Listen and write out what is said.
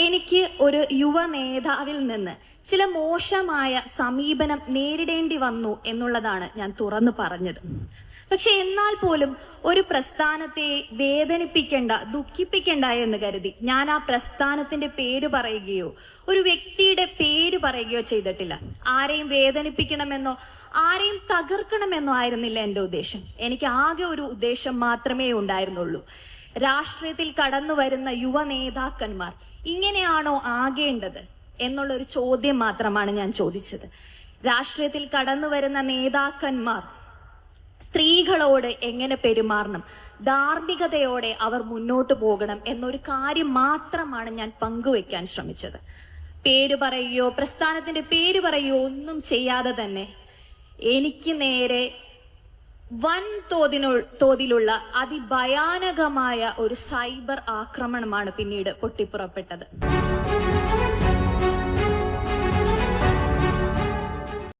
എനിക്ക് ഒരു യുവ നേതാവിൽ നിന്ന് ചില മോശമായ സമീപനം നേരിടേണ്ടി വന്നു എന്നുള്ളതാണ് ഞാൻ തുറന്നു പറഞ്ഞത്. പക്ഷെ എന്നാൽ പോലും ഒരു പ്രസ്ഥാനത്തെ വേദനിപ്പിക്കേണ്ട, ദുഃഖിപ്പിക്കേണ്ട എന്ന് കരുതി ഞാൻ ആ പ്രസ്ഥാനത്തിന്റെ പേര് പറയുകയോ ഒരു വ്യക്തിയുടെ പേര് പറയുകയോ ചെയ്തിട്ടില്ല. ആരെയും വേദനിപ്പിക്കണമെന്നോ ആരെയും തകർക്കണമെന്നോ ആയിരുന്നില്ല എന്റെ ഉദ്ദേശം. എനിക്ക് ആകെ ഒരു ഉദ്ദേശം മാത്രമേ ഉണ്ടായിരുന്നുള്ളൂ. രാഷ്ട്രീയത്തിൽ കടന്നു വരുന്ന യുവ നേതാക്കന്മാർ ഇങ്ങനെയാണോ ആകേണ്ടത് എന്നുള്ളൊരു ചോദ്യം മാത്രമാണ് ഞാൻ ചോദിച്ചത്. രാഷ്ട്രീയത്തിൽ കടന്നു വരുന്ന നേതാക്കന്മാർ സ്ത്രീകളോട് എങ്ങനെ പെരുമാറണം, ധാർമ്മികതയോടെ അവർ മുന്നോട്ട് പോകണം എന്നൊരു കാര്യം മാത്രമാണ് ഞാൻ പങ്കുവെക്കാൻ ശ്രമിച്ചത്. പേര് പറയുകയോ പ്രസ്ഥാനത്തിന്റെ പേര് പറയുകയോ ഒന്നും ചെയ്യാതെ തന്നെ എനിക്ക് നേരെ വൻ തോതിലുള്ള അതിഭയാനകമായ ഒരു സൈബർ ആക്രമണമാണ് പിന്നീട് പൊട്ടിപ്പുറപ്പെട്ടത്.